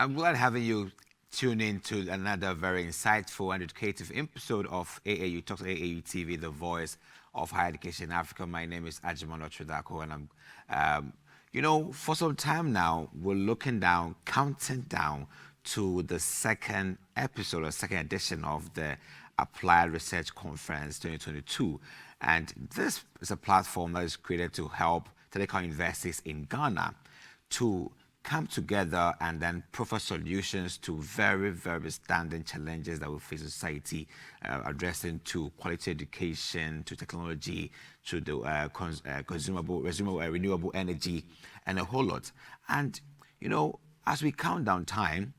I'm glad having you tune in to another very insightful and educative episode of AAU Talks, AAU TV, the voice of higher education in Africa. My name is Ajiman Otredako, and for some time now, we're counting down to the second episode or second edition of the Applied Research Conference 2022. And this is a platform that is created to help telecom universities in Ghana to come together and then proffer solutions to very, very standing challenges that we face in society, addressing to quality education, to technology, to the renewable energy, and a whole lot. And, as we count down time,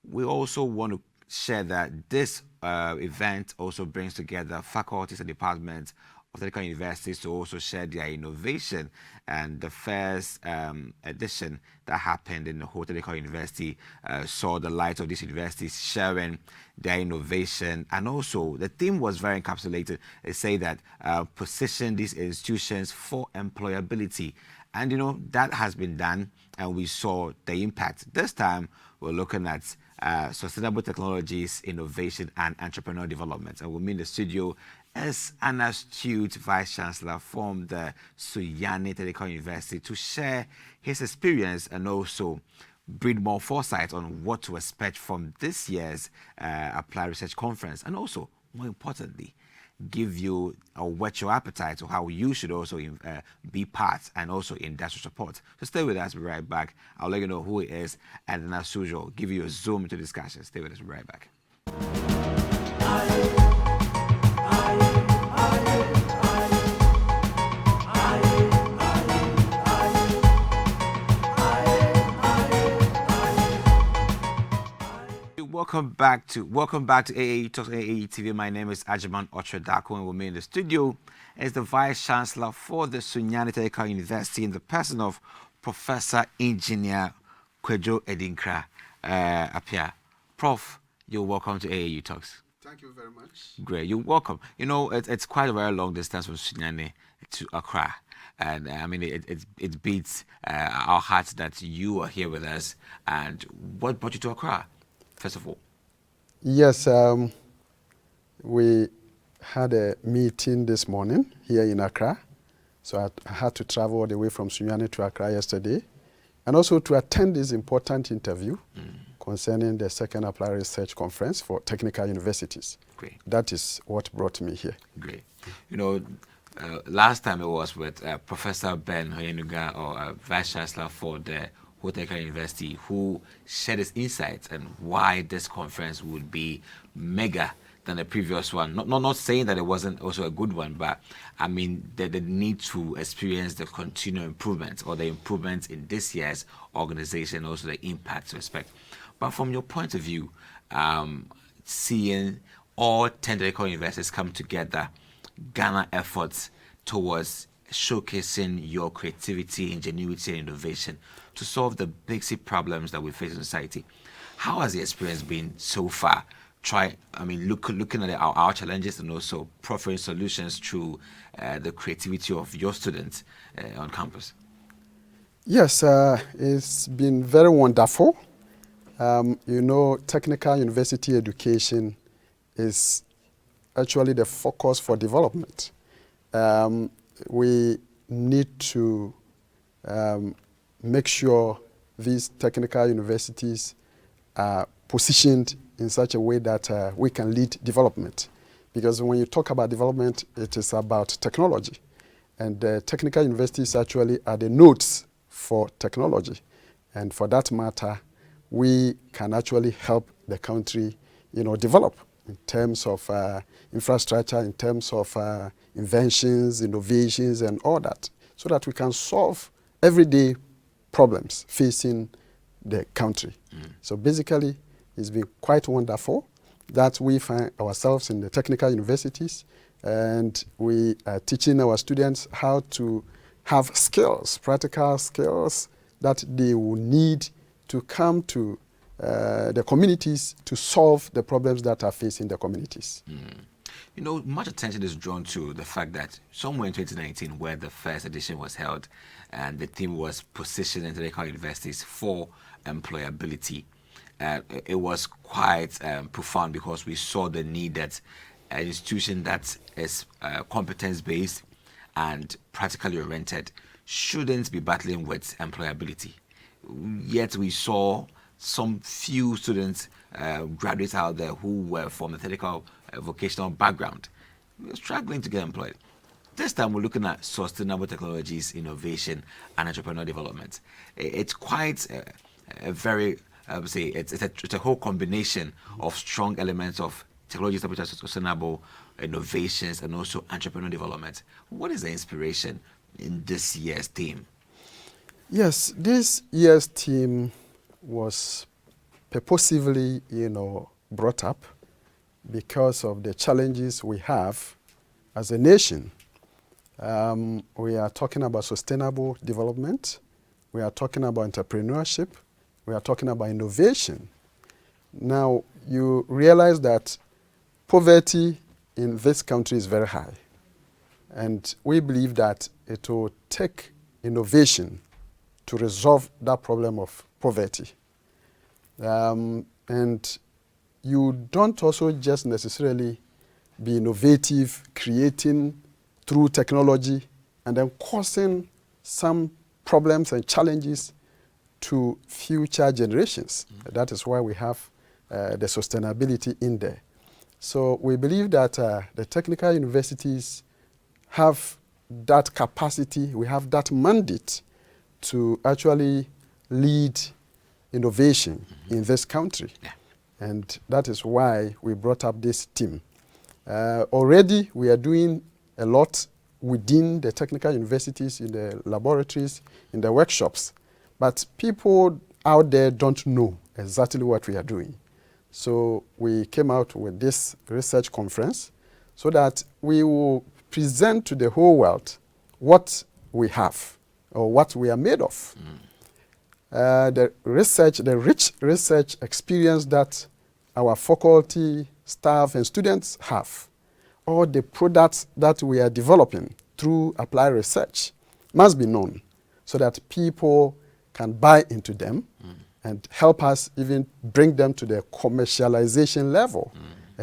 we also want to share that this event also brings together faculties and departments of technical universities to also share their innovation. And the first edition that happened in the whole technical university saw the light of these universities sharing their innovation. And also the theme was very encapsulated. They say that position these institutions for employability. And that has been done, and we saw the impact. This time we're looking at sustainable technologies, innovation, and entrepreneurial development. And we'll meet in the studio as an astute Vice Chancellor from the Sunyani Technical University to share his experience and also breed more foresight on what to expect from this year's Applied Research Conference, and also, more importantly, give you or whet your appetite to how you should also be part and also industry support. So stay with us, we'll be right back. I'll let you know who it is, and then as usual, give you a zoom into discussion. Stay with us, we'll be right back. Welcome back to AAU Talks, AAU TV. My name is Ajiman Otredako, and with me in the studio is the Vice Chancellor for the Sunyani Technical University in the person of Professor Engineer Kwejo Edinkra Apia. Prof, you're welcome to AAU Talks. Thank you very much. Great, you're welcome. It's quite a very long distance from Sunyani to Accra. And it beats our hearts that you are here with us. And what brought you to Accra, first of all? Yes, we had a meeting this morning here in Accra. So I had to travel all the way from Sunyani to Accra yesterday, and also to attend this important interview concerning the second Applied Research Conference for technical universities. Great. That is what brought me here. Great. Last time it was with Professor Ben Hoyenuga, or Vice Chancellor for the Technical University, who shared his insights and why this conference would be mega than the previous one. Not saying that it wasn't also a good one, but the need to experience the continual improvements or the improvements in this year's organization, also the impact to expect. But from your point of view, seeing all 10 technical universities come together, Ghana efforts towards showcasing your creativity, ingenuity, and innovation to solve the basic problems that we face in society. How has the experience been so far? Looking at our challenges and also proffering solutions through the creativity of your students on campus. Yes, it's been very wonderful. Technical university education is actually the focus for development. We need to make sure these technical universities are positioned in such a way that we can lead development. Because when you talk about development, it is about technology. And technical universities actually are the nodes for technology. And for that matter, we can actually help the country, develop in terms of infrastructure, in terms of inventions, innovations, and all that, so that we can solve everyday problems facing the country. So basically, it's been quite wonderful that we find ourselves in the technical universities, and we are teaching our students how to have skills, practical skills that they will need to come to the communities to solve the problems that are facing the communities. Much attention is drawn to the fact that somewhere in 2019, where the first edition was held, and the theme was positioning technical universities for employability. it was quite profound, because we saw the need that an institution that is competence-based and practically oriented shouldn't be battling with employability. Yet we saw some few students graduate out there who were from a technical vocational background. We were struggling to get employed. This time we're looking at sustainable technologies, innovation, and entrepreneurial development. It's quite a very, I would say, it's a whole combination of strong elements of technologies that are sustainable, innovations, and also entrepreneurial development. What is the inspiration in this year's theme? Yes, this year's theme was purposively, brought up because of the challenges we have as a nation. We are talking about sustainable development. We are talking about entrepreneurship. We are talking about innovation. Now, you realize that poverty in this country is very high. And we believe that it will take innovation to resolve that problem of poverty. And you don't also just necessarily be innovative, creating through technology, and then causing some problems and challenges to future generations. Mm-hmm. That is why we have the sustainability in there. So we believe that the technical universities have that capacity, we have that mandate to actually lead innovation in this country. Yeah. And that is why we brought up this team. Already we are doing a lot within the technical universities, in the laboratories, in the workshops. But people out there don't know exactly what we are doing. So we came out with this research conference so that we will present to the whole world what we have or what we are made of. The rich research experience that our faculty, staff, and students have, all the products that we are developing through applied research must be known so that people can buy into them and help us even bring them to the commercialization level.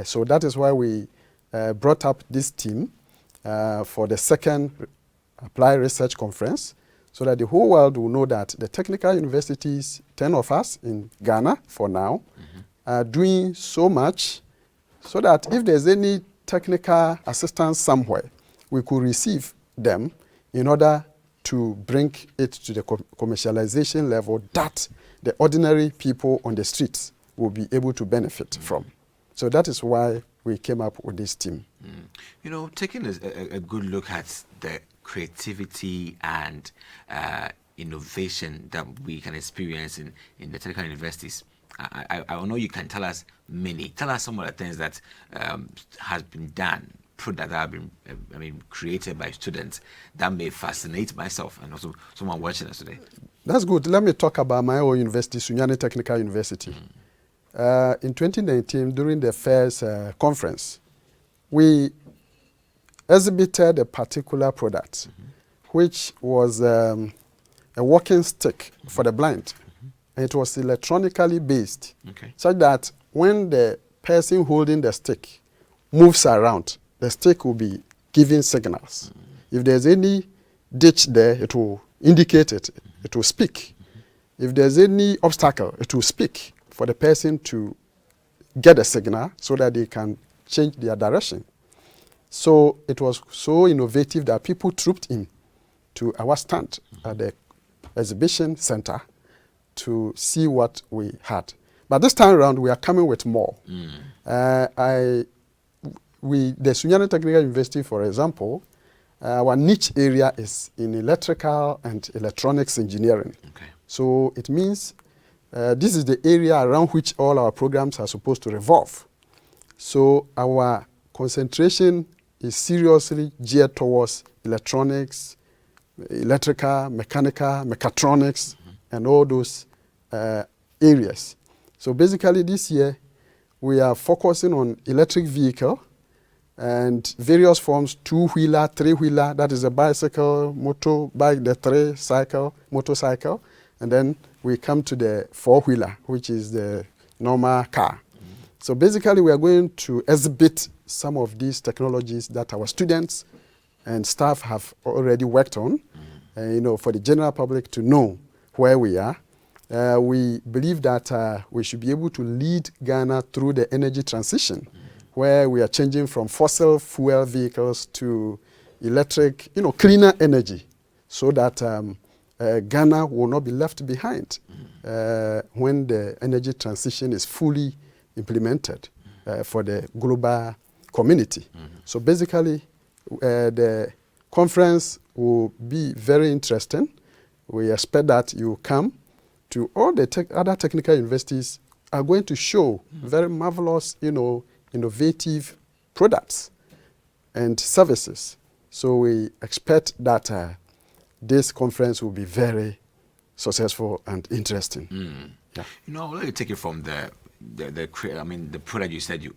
So that is why we brought up this team for the second applied research conference, so that the whole world will know that the technical universities, 10 of us in Ghana for now, are doing so much so that if there's any technical assistance somewhere, we could receive them in order to bring it to the commercialization level that the ordinary people on the streets will be able to benefit from. So that is why we came up with this team. Taking a good look at the creativity and innovation that we can experience in the technical universities, I know you can tell us many. Tell us some of the things that has been done, products that have been created by students that may fascinate myself and also someone watching us today. That's good. Let me talk about my own university, Sunyani Technical University. In 2019, during the first conference, we exhibited a particular product, which was a walking stick for the blind. And it was electronically based, such that when the person holding the stick moves around, the stick will be giving signals. If there's any ditch there, it will indicate it. It will speak. If there's any obstacle, it will speak for the person to get a signal so that they can change their direction. So it was so innovative that people trooped in to our stand at the exhibition center to see what we had. But this time around, we are coming with more. The Sunyani Technical University, for example, our niche area is in electrical and electronics engineering. So it means this is the area around which all our programs are supposed to revolve. So our concentration is seriously geared towards electronics, electrical, mechanical, mechatronics, and all those areas. So basically this year, we are focusing on electric vehicle and various forms, two-wheeler, three-wheeler, that is a bicycle, motorbike, the motorcycle, and then we come to the four-wheeler, which is the normal car. So basically, we are going to exhibit some of these technologies that our students and staff have already worked on, for the general public to know where we are. We believe that we should be able to lead Ghana through the energy transition, where we are changing from fossil fuel vehicles to electric, cleaner energy, so that Ghana will not be left behind when the energy transition is fully implemented for the global community. So basically, the conference will be very interesting. We expect that you come to all the other technical universities are going to show very marvelous, innovative products and services. So we expect that this conference will be very successful and interesting. Yeah. Let me take it from the product you said you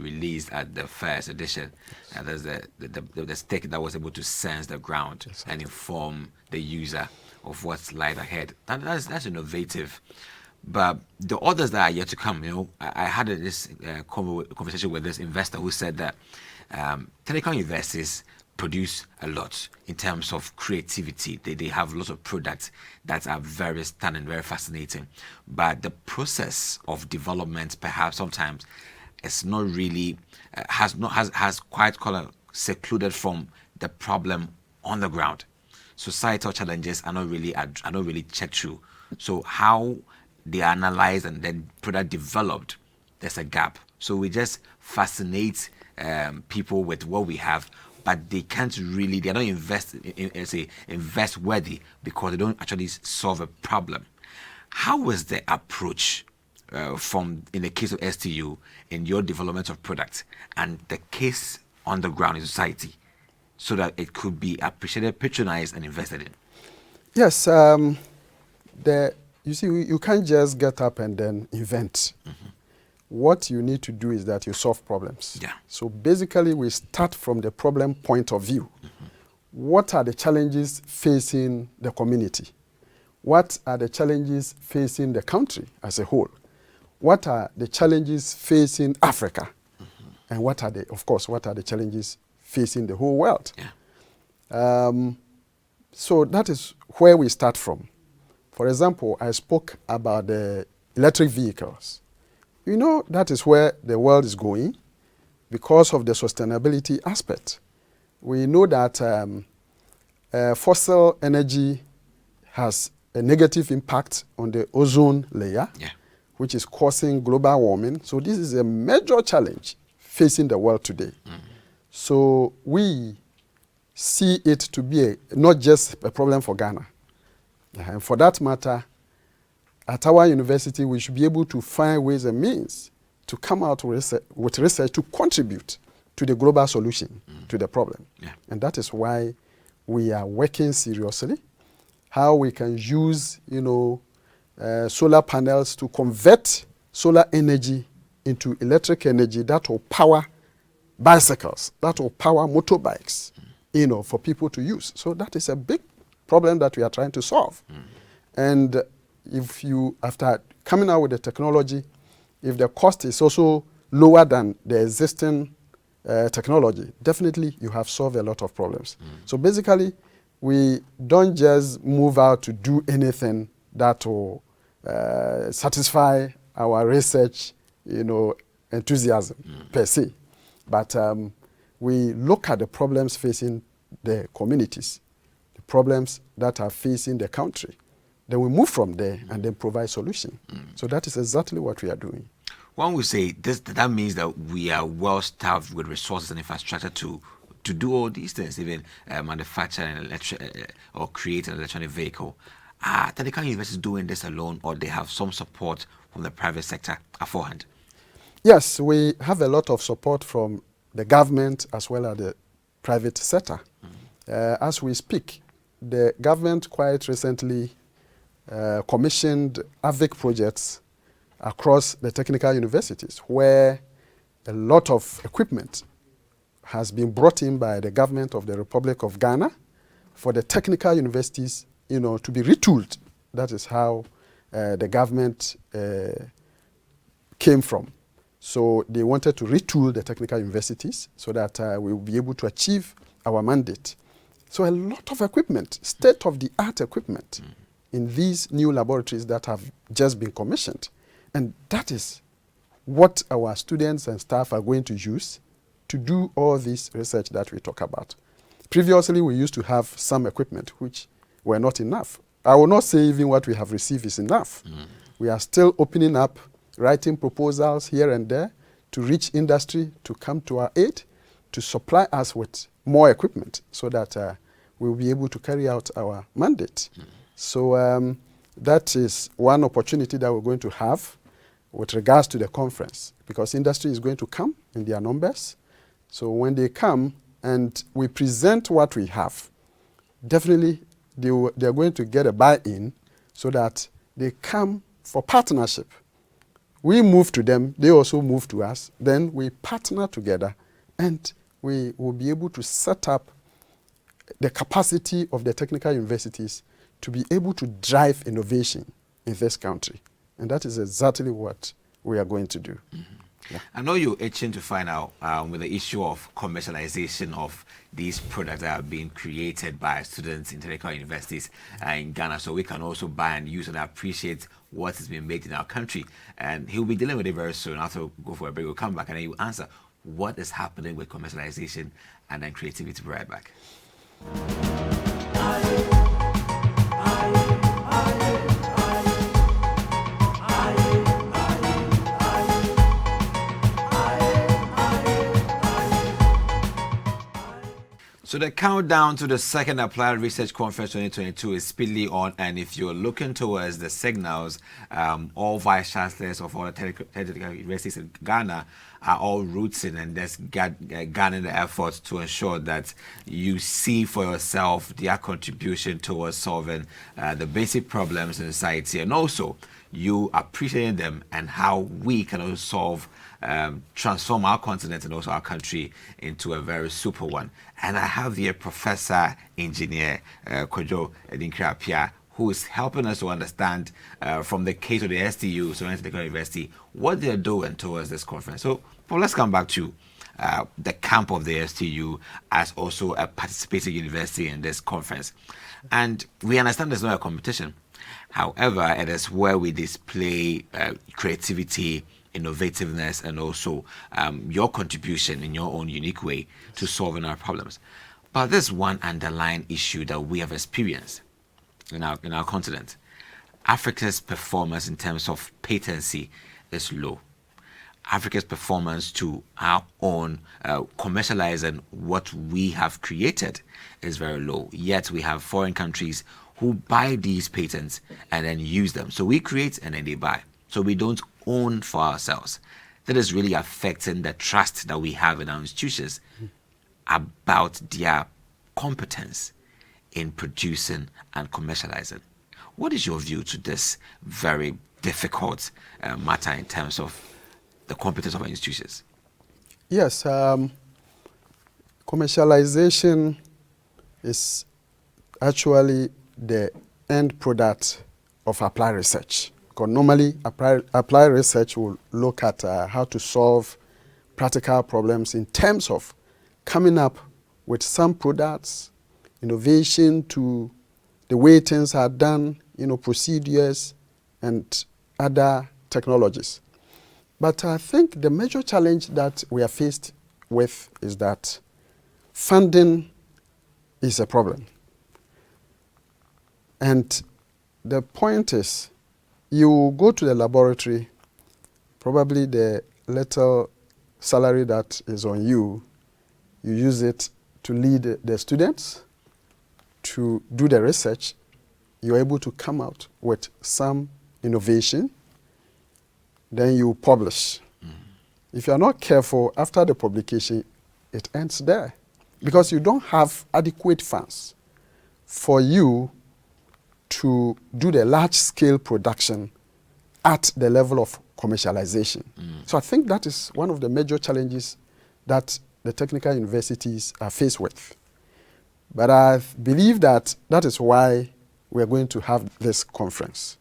released at the first edition, and there's the stick that was able to sense the ground and inform the user of what's lies ahead. That's innovative. But the others that are yet to come, I had this conversation with this investor who said that technical universities produce a lot in terms of creativity. They have lots of products that are very stunning, very fascinating. But the process of development, perhaps sometimes, is not really has quite secluded from the problem on the ground. Societal challenges are not really checked through. So how they are analyzed and then product developed, there's a gap. So we just fascinate people with what we have, but they can't really, they're not invest worthy because they don't actually solve a problem. How was the approach in the case of STU in your development of products and the case on the ground in society, so that it could be appreciated, patronized, and invested in? Yes, you see, you can't just get up and then invent. What you need to do is that you solve problems. Yeah. So basically, we start from the problem point of view. What are the challenges facing the community? What are the challenges facing the country as a whole? What are the challenges facing Africa? And what are the challenges facing the whole world? Yeah. So that is where we start from. For example, I spoke about the electric vehicles. That is where the world is going because of the sustainability aspect. We know that fossil energy has a negative impact on the ozone layer, which is causing global warming. So this is a major challenge facing the world today. So we see it to be not just a problem for Ghana. And for that matter, at our university, we should be able to find ways and means to come out with research to contribute to the global solution to the problem. Yeah. And that is why we are working seriously, how we can use, solar panels to convert solar energy into electric energy that will power bicycles, that will power motorbikes, for people to use. So that is a big problem that we are trying to solve. And if you, after coming out with the technology, if the cost is also lower than the existing technology, definitely you have solved a lot of problems. So basically, we don't just move out to do anything that will satisfy our research, enthusiasm per se. But we look at the problems facing the communities, the problems that are facing the country. Then we move from there and then provide solution. So that is exactly what we are doing. When we say this, that means that we are well staffed with resources and infrastructure to do all these things, even manufacture or create an electronic vehicle. Are technical universities doing this alone, or they have some support from the private sector beforehand? Yes, we have a lot of support from the government as well as the private sector. As we speak, the government quite recently commissioned AVIC projects across the technical universities, where a lot of equipment has been brought in by the government of the Republic of Ghana for the technical universities, to be retooled. That is how the government came from. So they wanted to retool the technical universities so that we will be able to achieve our mandate. So a lot of equipment, state-of-the-art equipment in these new laboratories that have just been commissioned. And that is what our students and staff are going to use to do all this research that we talk about. Previously, we used to have some equipment which were not enough. I will not say even what we have received is enough. We are still opening up, writing proposals here and there to reach industry to come to our aid, to supply us with more equipment so that we'll be able to carry out our mandate. So that is one opportunity that we're going to have with regards to the conference, because industry is going to come in their numbers. So when they come and we present what we have, definitely they're going to get a buy-in so that they come for partnership. We move to them, they also move to us, then we partner together and we will be able to set up the capacity of the technical universities to be able to drive innovation in this country. And that is exactly what we are going to do. Yeah. I know you're itching to find out with the issue of commercialization of these products that are being created by students in technical universities in Ghana, so we can also buy and use and appreciate what has been made in our country. And he'll be dealing with it very soon. After we go for a break, we'll come back and then he'll answer what is happening with commercialization and then creativity. We'll be right back. So the countdown to the second Applied Research Conference 2022 is speedily on, and if you're looking towards the signals, all vice chancellors of all the technical universities in Ghana are all rooting and just garnering the efforts to ensure that you see for yourself their contribution towards solving the basic problems in society, and also you appreciating them and how we can also solve transform our continent and also our country into a very super one. And I have here Professor Engineer Kojo Edinkra-Appiah, who is helping us to understand from the case of the STU, so Technical University, what they're doing towards this conference. So Paul, let's come back to the camp of the STU as also a participating university in this conference. And we understand there's not a competition. However, it is where we display creativity, innovativeness, and also your contribution in your own unique way to solving our problems. But there's one underlying issue that we have experienced in our continent. Africa's performance in terms of patency is low. Africa's performance to our own commercializing what we have created is very low. Yet we have foreign countries who buy these patents and then use them. So we create and then they buy. So we don't own for ourselves. That is really affecting the trust that we have in our institutions about their competence in producing and commercializing. What is your view to this very difficult matter in terms of the competence of our institutions? Yes, commercialization is actually the end product of applied research. Because normally applied research will look at how to solve practical problems in terms of coming up with some products, innovation to the way things are done, procedures and other technologies. But I think the major challenge that we are faced with is that funding is a problem. And the point is, you go to the laboratory, probably the little salary that is on you, you use it to lead the students, to do the research. You're able to come out with some innovation, then you publish. If you're not careful, after the publication, it ends there. Because you don't have adequate funds for you to do the large-scale production at the level of commercialization. So I think that is one of the major challenges that the technical universities are faced with. But I believe that that is why we're going to have this conference.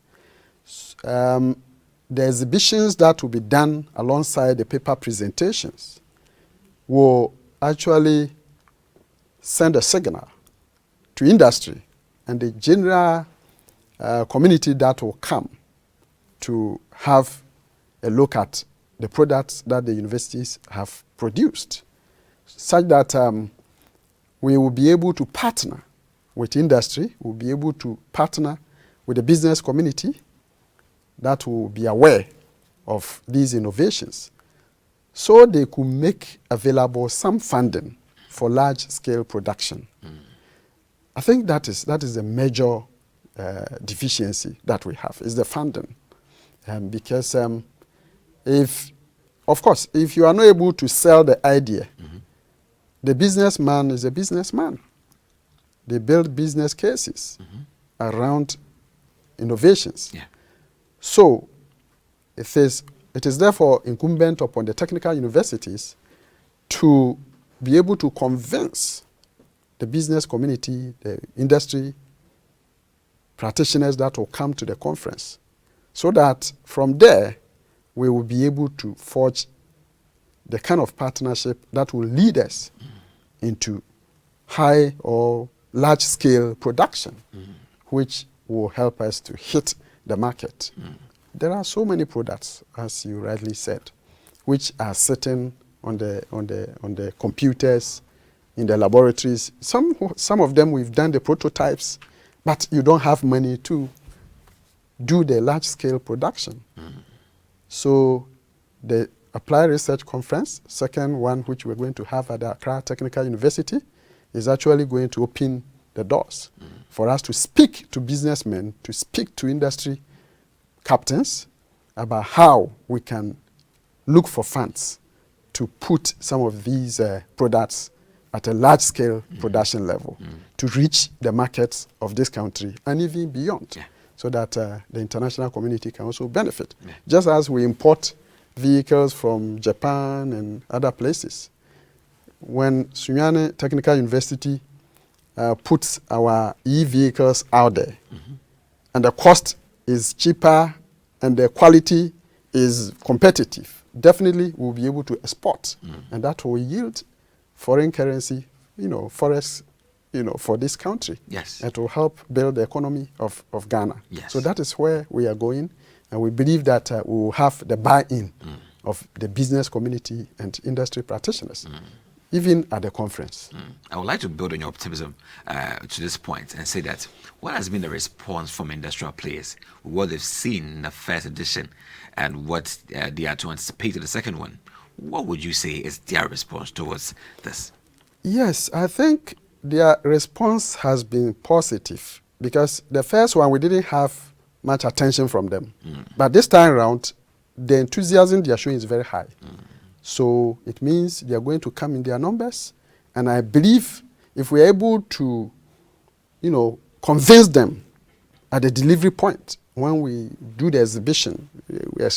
the exhibitions that will be done alongside the paper presentations will actually send a signal to industry and the general community that will come to have a look at the products that the universities have produced, such that we will be able to partner with industry, we'll be able to partner with the business community that will be aware of these innovations, so they could make available some funding for large-scale production. I think that is a major deficiency that we have, is the funding. Because if you are not able to sell the idea, the businessman is a businessman. They build business cases around innovations. Yeah. So it is therefore incumbent upon the technical universities to be able to convince the business community, the industry practitioners that will come to the conference, so that from there we will be able to forge the kind of partnership that will lead us into high or large-scale production, which will help us to hit the market. There are so many products, as you rightly said, which are sitting on the computers in the laboratories. Some of them we've done the prototypes, but you don't have money to do the large-scale production. So the Applied Research Conference, second one which we're going to have at the Accra Technical University, is actually going to open the doors for us to speak to businessmen, to speak to industry captains about how we can look for funds to put some of these products at a large-scale production level to reach the markets of this country and even beyond, so that the international community can also benefit. Just as we import vehicles from Japan and other places, when Sunyani Technical University puts our e-vehicles out there, and the cost is cheaper and the quality is competitive, definitely we'll be able to export, and that will yield foreign currency, forex, for this country. Yes. And to help build the economy of Ghana. Yes. So that is where we are going, and we believe that we will have the buy-in of the business community and industry practitioners, even at the conference. I would like to build on your optimism to this point and say that what has been the response from industrial players, what they've seen in the first edition and what they are to anticipate in the second one? What would you say is their response towards this? Yes, I think their response has been positive, because the first one we didn't have much attention from them. But this time around, the enthusiasm they are showing is very high. So it means they are going to come in their numbers, and I believe if we are able to, convince them at the delivery point when we do the exhibition,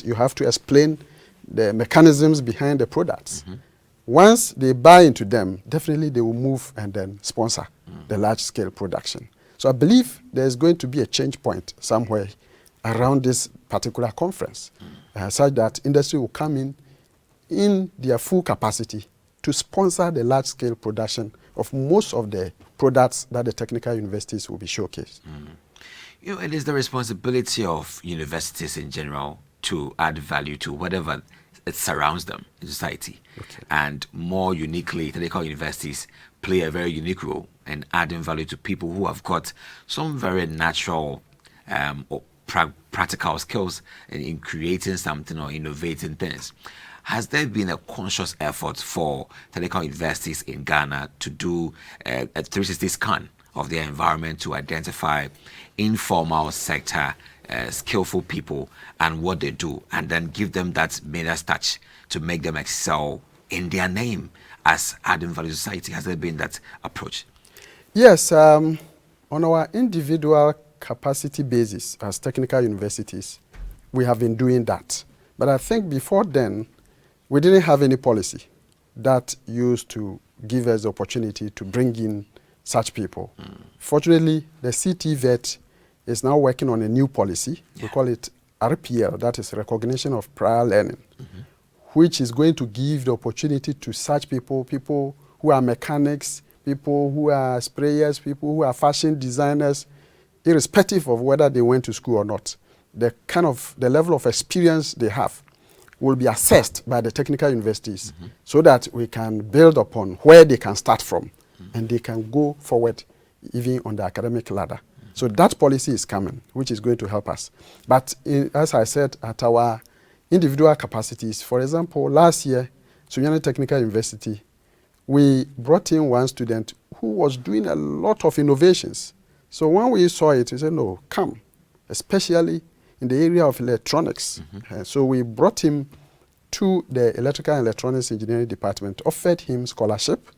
you have to explain the mechanisms behind the products. Once they buy into them, definitely they will move and then sponsor the large-scale production. So I believe there's going to be a change point somewhere around this particular conference, such that industry will come in their full capacity to sponsor the large-scale production of most of the products that the technical universities will be showcased. It is the responsibility of universities in general to add value to whatever it surrounds them in society. And more uniquely, technical universities play a very unique role in adding value to people who have got some very natural or practical skills in creating something or innovating things. Has there been a conscious effort for technical universities in Ghana to do a 360 scan of their environment to identify informal sector skillful people and what they do, and then give them that Midas touch to make them excel in their name as adding value to society? Has there been that approach? Yes, on our individual capacity basis as technical universities, we have been doing that. But I think before then, we didn't have any policy that used to give us the opportunity to bring in such people. Fortunately, the CTVET is now working on a new policy. We call it RPL, that is recognition of prior learning, which is going to give the opportunity to such people who are mechanics, people who are sprayers, people who are fashion designers, irrespective of whether they went to school or not. The level of experience they have will be assessed by the technical universities so that we can build upon where they can start from and they can go forward even on the academic ladder. So that policy is coming, which is going to help us. But as I said, at our individual capacities, for example, last year, Sunyani Technical University, we brought in one student who was doing a lot of innovations. So when we saw it, we said, no, come, especially in the area of electronics. So we brought him to the Electrical and Electronics Engineering Department, offered him scholarship,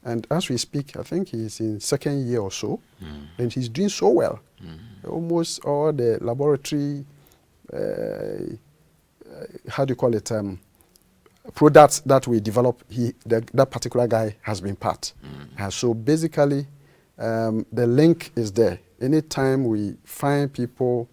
and as we speak, I think he's in second year or so, and he's doing so well. Almost all the laboratory, how do you call it, products that we develop, that particular guy has been part. So basically, the link is there. Anytime we find people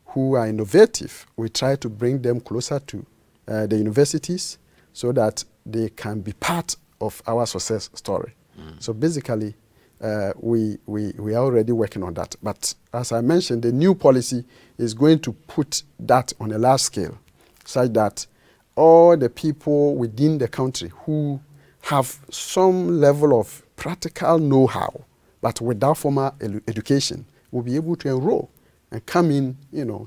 who are innovative, we try to bring them closer to the universities so that they can be part of our success story. So basically, we are already working on that. But as I mentioned, the new policy is going to put that on a large scale, such that all the people within the country who have some level of practical know-how, but without formal education, will be able to enroll and come in,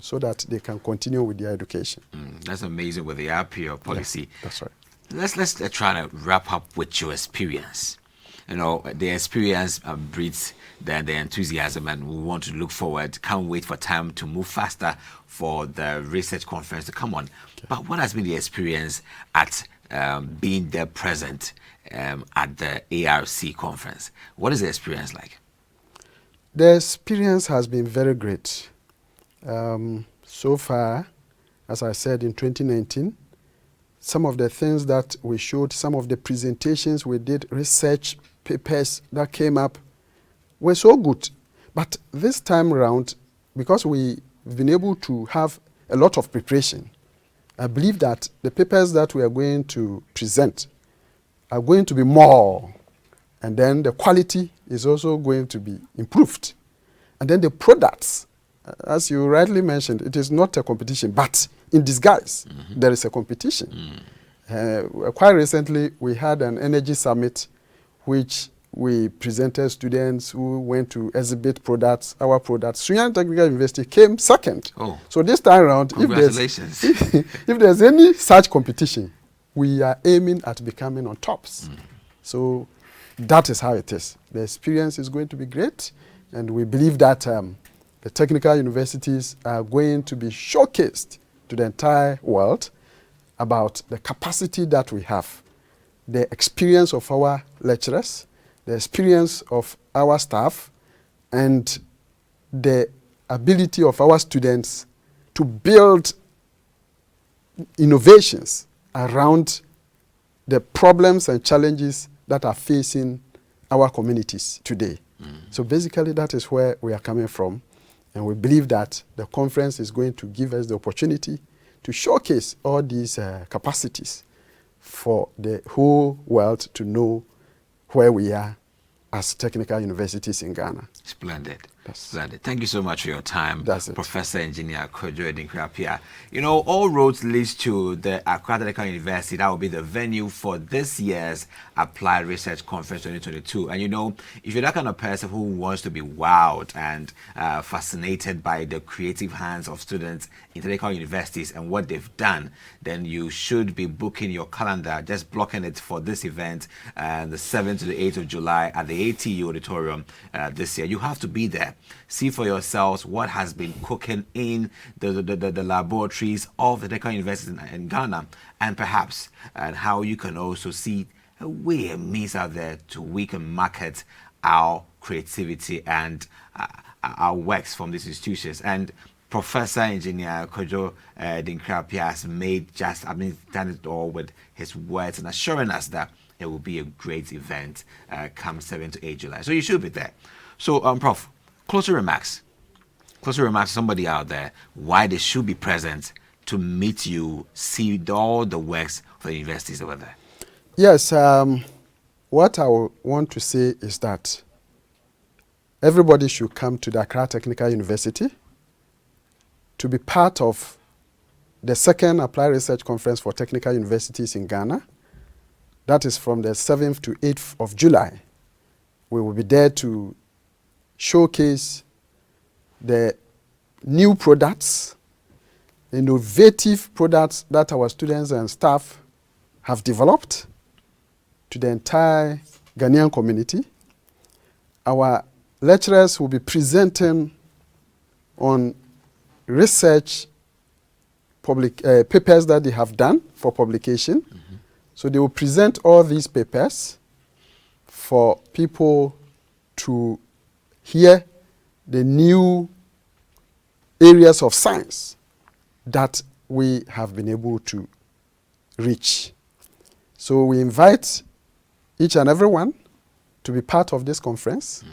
so that they can continue with their education. That's amazing with the RPL policy. Yeah, that's right. Let's try to wrap up with your experience. The experience breeds the enthusiasm, and we want to look forward. Can't wait for time to move faster for the research conference to come on. Okay. But what has been the experience at being there present at the ARC conference? What is the experience like? The experience has been very great. So far, as I said, in 2019, some of the things that we showed, some of the presentations we did, research papers that came up were so good. But this time around, because we've been able to have a lot of preparation, I believe that the papers that we are going to present are going to be more. And then the quality is also going to be improved. And then the products, as you rightly mentioned, it is not a competition, but in disguise, there is a competition. Quite recently, we had an energy summit, which we presented students who went to exhibit products, our products. Sunyani Technical University came second. So this time around, if there's any such competition, we are aiming at becoming on tops. So that is how it is. The experience is going to be great, and we believe that the technical universities are going to be showcased to the entire world about the capacity that we have, the experience of our lecturers, the experience of our staff, and the ability of our students to build innovations around the problems and challenges that are facing our communities today. So basically, that is where we are coming from. And we believe that the conference is going to give us the opportunity to showcase all these capacities for the whole world to know where we are as technical universities in Ghana. Splendid. Splendid. Thank you so much for your time, Professor Engineer Kojo Edin-Krapia. All roads lead to the Accra Technical University. That will be the venue for this year's Applied Research Conference 2022. And if you're that kind of person who wants to be wowed and fascinated by the creative hands of students in technical universities and what they've done, then you should be booking your calendar, just blocking it for this event, the 7th to the 8th of July at the ATU Auditorium this year. You have to be there. See for yourselves what has been cooking in the laboratories of the technical universities in Ghana, and perhaps how you can also see a way and means out there to we can market our creativity and our works from these institutions. And Professor Engineer Kojo Edin-Krapia has done it all with his words and assuring us that it will be a great event come 7 to 8 July. So you should be there. So, Prof, closing remarks. closing remarks to somebody out there why they should be present to meet you, see all the works for the universities over there. Yes, what I want to say is that everybody should come to the Accra Technical University to be part of the second Applied Research Conference for Technical Universities in Ghana. That is from the 7th to 8th of July. We will be there to showcase the new products, innovative products that our students and staff have developed to the entire Ghanaian community. Our lecturers will be presenting on research papers that they have done for publication. Mm-hmm. So they will present all these papers for people to hear the new areas of science that we have been able to reach. So we invite each and everyone to be part of this conference.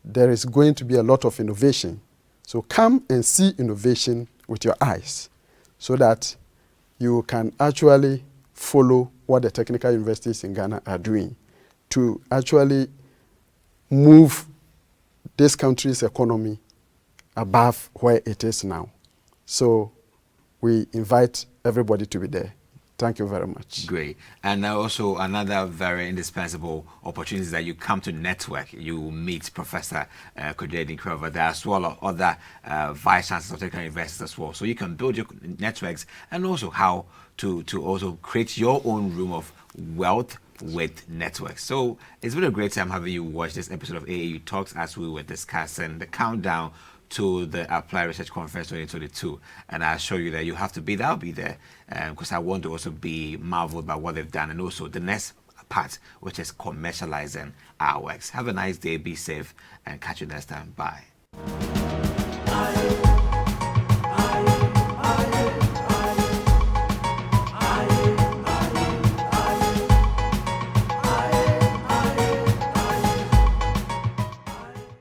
There is going to be a lot of innovation. So come and see innovation with your eyes so that you can actually follow what the technical universities in Ghana are doing to actually move this country's economy above where it is now. So we invite everybody to be there. Thank you very much. Great. And also another very indispensable opportunity is that you come to network. You meet Professor Kodedi Krover there as well, or other vice chancellors of technical universities as well. So you can build your networks and also how to also create your own room of wealth with networks. So it's been a great time having you watch this episode of AAU Talks as we were discussing the countdown to the Applied Research Conference 2022, and I assure you that you have to be there. I'll be there because I want to also be marveled by what they've done, and also the next part, which is commercializing our works. Have a nice day, be safe, and catch you next time. Bye.